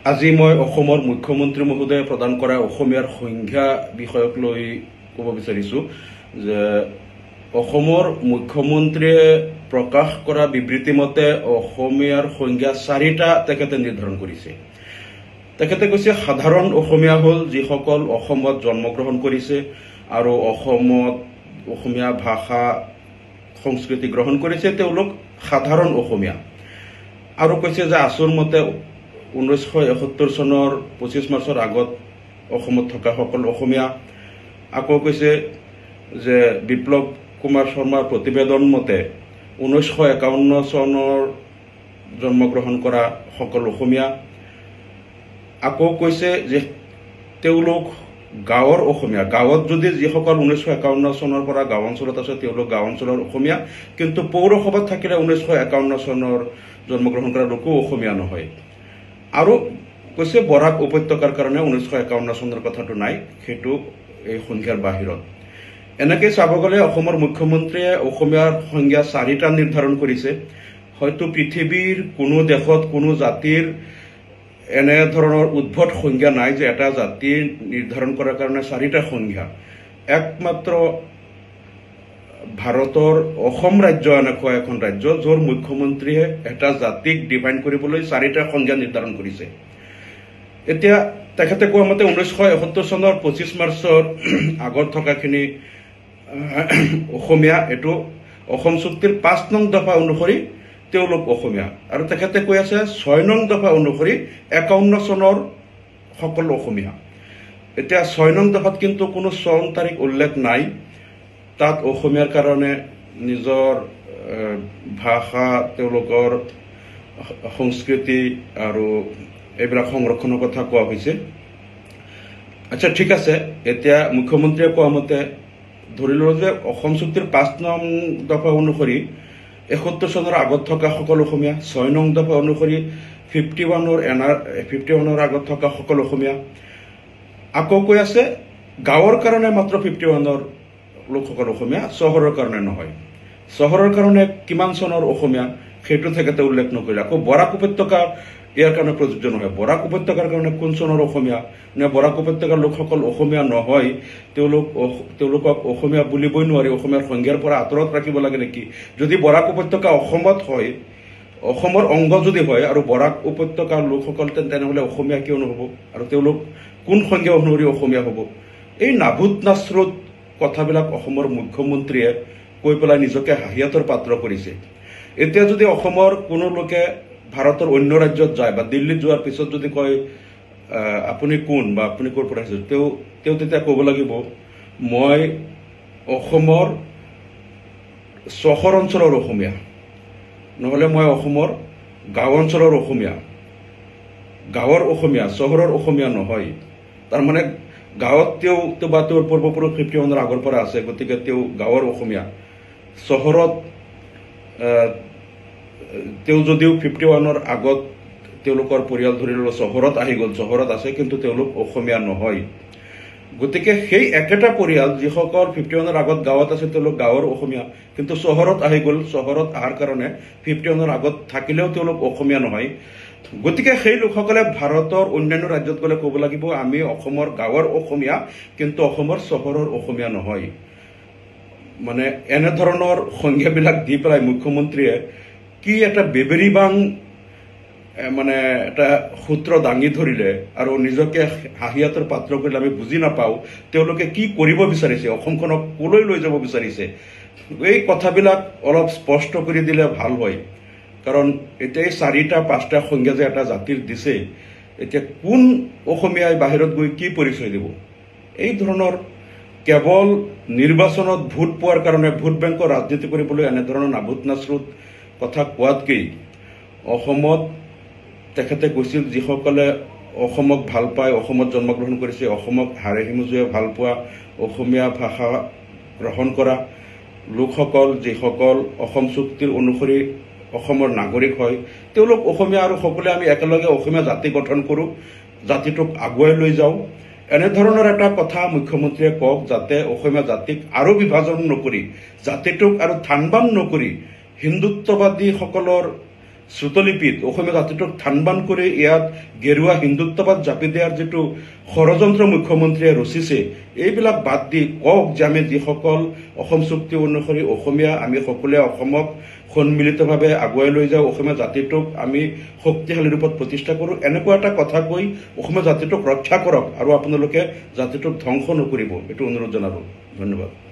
আজি মই অসমৰ মুখ্যমন্ত্ৰী মহোদয়ে প্ৰদান কৰা অসমীয়াৰ সংজ্ঞা বিষয়ক লৈ ক'ব বিচাৰিছোঁ যে অসমৰ মুখ্যমন্ত্ৰীয়ে প্ৰকাশ কৰা বিবৃতি মতে অসমীয়াৰ সংজ্ঞা 4টা তেখেতে নিৰ্ধাৰণ কৰিছে। তেখেতে কৈছে সাধাৰণ অসমীয়া হ'ল যিসকল অসমত জন্মগ্ৰহণ কৰিছে আৰু অসমত অসমীয়া ভাষা সংস্কৃতি গ্ৰহণ কৰিছে তেওঁলোক সাধাৰণ অসমীয়া। আৰু কৈছে যে আচল মতে 1971 চনৰ 25 মাৰ্চৰ আগত অসমত থকা সকল অসমীয়া। আকৌ কৈছে যে বিপ্লৱ কুমাৰ শৰ্মাৰ প্ৰতিবেদন মতে 1951 চনৰ জন্মগ্ৰহণ কৰা সকল অসমীয়া। আকৌ কৈছে যে তেওঁলোক গাঁৱৰ অসমীয়া, গাঁৱত যদি যিসকল 1951 চনৰ পৰা গাঁও অঞ্চলত আছে তেওঁলোক গাঁও অঞ্চলৰ অসমীয়া, কিন্তু পৌৰসভাত থাকিলে 1951 চনৰ জন্মগ্ৰহণ কৰা লোকো অসমীয়া নহয়। আৰু কৈছে বৰাক উপত্যকাৰ কাৰণে 1951 চনৰ কথাটো নাই, সেইটো এই সংজ্ঞাৰ বাহিৰত। এনেকৈ চাব গ'লে অসমৰ মুখ্যমন্ত্ৰীয়ে অসমীয়াৰ সংজ্ঞা 4টা নিৰ্ধাৰণ কৰিছে। হয়তো পৃথিৱীৰ কোনো দেশত কোনো জাতিৰ এনে ধৰণৰ উদ্ভট সংজ্ঞা নাই যে এটা জাতি নিৰ্ধাৰণ কৰাৰ কাৰণে 4টা সংজ্ঞা। একমাত্ৰ ভাৰতৰ অসম ৰাজ্য এনেকুৱা এখন ৰাজ্য য'ৰ মুখ্যমন্ত্ৰীয়ে এটা জাতিক ডিফাইন কৰিবলৈ 4টা সংজ্ঞা নিৰ্ধাৰণ কৰিছে। এতিয়া তেখেতে কোৱা মতে 1971 চনৰ 25 মাৰ্চৰ আগত থকাখিনি অসমীয়া, এইটো অসম চুক্তিৰ 5 নং দফা অনুসৰি তেওঁলোক অসমীয়া। আৰু তেখেতে কৈ আছে 6 নং দফা অনুসৰি 51 চনৰ সকলো অসমীয়া। এতিয়া 6 নং দফাত কিন্তু কোনো চন তাৰিখ উল্লেখ নাই। তাত অসমীয়াৰ কাৰণে নিজৰ ভাষা, তেওঁলোকৰ সংস্কৃতি আৰু এইবিলাক সংৰক্ষণৰ কথা কোৱা হৈছে। আচ্ছা, ঠিক আছে। এতিয়া মুখ্যমন্ত্ৰীয়ে কোৱা মতে ধৰি লওঁ যে অসম চুক্তিৰ 5 নং দফা অনুসৰি 71 চনৰ আগত থকা সকলো অসমীয়া, 6 নং দফা অনুসৰি 51ৰ আগত থকা সকলো অসমীয়া। আকৌ কৈ আছে গাঁৱৰ কাৰণে মাত্ৰ 51ৰ লোকসকল অসমীয়া, চহৰৰ কাৰণে নহয়। চহৰৰ কাৰণে কিমান চনৰ অসমীয়া সেইটো তেখেতে উল্লেখ নকৰিলে। আকৌ বৰাক উপত্যকা ইয়াৰ কাৰণে প্ৰযোজ্য নহয়। বৰাক উপত্যকাৰ কাৰণে কোন চনৰ অসমীয়া, নে বৰাক উপত্যকাৰ লোকসকল অসমীয়া নহয়, তেওঁলোকক অসমীয়া বুলিবই নোৱাৰি, অসমীয়াৰ সংজ্ঞাৰ পৰা আঁতৰত ৰাখিব লাগে নেকি? যদি বৰাক উপত্যকা অসমত হয়, অসমৰ অংগ যদি হয় আৰু বৰাক উপত্যকাৰ লোকসকল তেনেহ'লে অসমীয়া কিয় নহ'ব? আৰু তেওঁলোক কোন সংজ্ঞা অনুসৰি অসমীয়া হ'ব? এই নাভূত নাশ্ৰুত কথাবিলাক অসমৰ মুখ্যমন্ত্ৰীয়ে কৈ পেলাই নিজকে হাঁহিয়াতৰ পাত্ৰ কৰিছে। এতিয়া যদি অসমৰ কোনো লোকে ভাৰতৰ অন্য ৰাজ্যত যায় বা দিল্লীত যোৱাৰ পিছত যদি কয় আপুনি কোন বা আপুনি ক'ৰ পৰা আহিছে, তেওঁ তেতিয়া ক'ব লাগিব মই অসমৰ চহৰ অঞ্চলৰ অসমীয়া, নহ'লে মই অসমৰ গাঁও অঞ্চলৰ অসমীয়া। গাঁৱৰ অসমীয়া, চহৰৰ অসমীয়া নহয়। তাৰমানে গাঁৱত তেওঁৰ পূৰ্বপুৰুষ 51ৰ আগৰ পৰা আছে, গতিকে তেওঁ গাঁৱৰ অসমীয়া। চহৰত তেওঁ যদিও 51ৰ আগত তেওঁলোকৰ পৰিয়াল ধৰি লওক চহৰত আহি গ'ল, চহৰত আছে, কিন্তু তেওঁলোক অসমীয়া নহয়। গতিকে সেই একেটা পৰিয়াল যিসকল 51ৰ আগত গাঁৱত আছে তেওঁলোক গাঁৱৰ অসমীয়া, কিন্তু চহৰত আহি গ'ল, চহৰত অহাৰ কাৰণে 51ৰ আগত থাকিলেও তেওঁলোক অসমীয়া নহয়। গতিকে সেই লোকসকলে ভাৰতৰ অন্যান্য ৰাজ্যত গ'লে ক'ব লাগিব আমি অসমৰ গাঁৱৰ অসমীয়া, কিন্তু অসমৰ চহৰৰ অসমীয়া নহয়। মানে এনেধৰণৰ সংজ্ঞাবিলাক দি পেলাই মুখ্যমন্ত্ৰীয়ে কি এটা বেবেৰিবাং মানে এটা সূত্ৰ দাঙি ধৰিলে আৰু নিজকে হাঁহিয়াতৰ পাত্ৰ কৰিলে আমি বুজি নাপাওঁ তেওঁলোকে কি কৰিব বিচাৰিছে, অসমখনক কলৈ লৈ যাব বিচাৰিছে। এই কথাবিলাক অলপ স্পষ্ট কৰি দিলে ভাল হয়। কাৰণ এতিয়া এই 4টা 5টা সংজ্ঞা যে এটা জাতিৰ দিছে, এতিয়া কোন অসমীয়াই বাহিৰত গৈ কি পৰিচয় দিব? এই ধৰণৰ কেৱল নিৰ্বাচনত ভোট পোৱাৰ কাৰণে ভোট বেংকৰ ৰাজনীতি কৰিবলৈ এনেধৰণৰ নাভূত নাশ্ৰুত কথা কোৱাতকেই অসমত তেখেতে কৈছিল যিসকলে অসমক ভাল পায়, অসমত জন্মগ্ৰহণ কৰিছে, অসমক হাড়ে হিমজুৱে ভাল পোৱা, অসমীয়া ভাষা গ্ৰহণ কৰা লোকসকল যিসকল অসম চুক্তিৰ অনুসৰি অসমৰ নাগৰিক হয়, তেওঁলোক অসমীয়া। আৰু সকলোৱে আমি একেলগে অসমীয়া জাতি গঠন কৰোঁ, জাতিটোক আগুৱাই লৈ যাওঁ। এনেধৰণৰ এটা কথা মুখ্যমন্ত্ৰীয়ে কওক, যাতে অসমীয়া জাতিক আৰু বিভাজন নকৰি, জাতিটোক আৰু থানবান নকৰি হিন্দুত্ববাদীসকলৰ শ্ৰুতলিপিত অসমীয়া জাতিটোক থানবান কৰি ইয়াত গেৰুৱা হিন্দুত্ববাদ জাপি দিয়াৰ যিটো ষড়যন্ত্ৰ মুখ্যমন্ত্ৰীয়ে ৰচিছে, এইবিলাক বাদ দি কওক যে আমি যিসকল অসম চুক্তি অনুসৰি অসমীয়া, আমি সকলোৱে অসমক সন্মিলিতভাৱে আগুৱাই লৈ যাওঁ, অসমীয়া জাতিটোক আমি শক্তিশালী ৰূপত প্ৰতিষ্ঠা কৰোঁ, এনেকুৱা এটা কথা কৈ অসমীয়া জাতিটোক ৰক্ষা কৰক আৰু আপোনালোকে জাতিটোক ধ্বংস নকৰিব, এইটো অনুৰোধ জনালোঁ। ধন্যবাদ।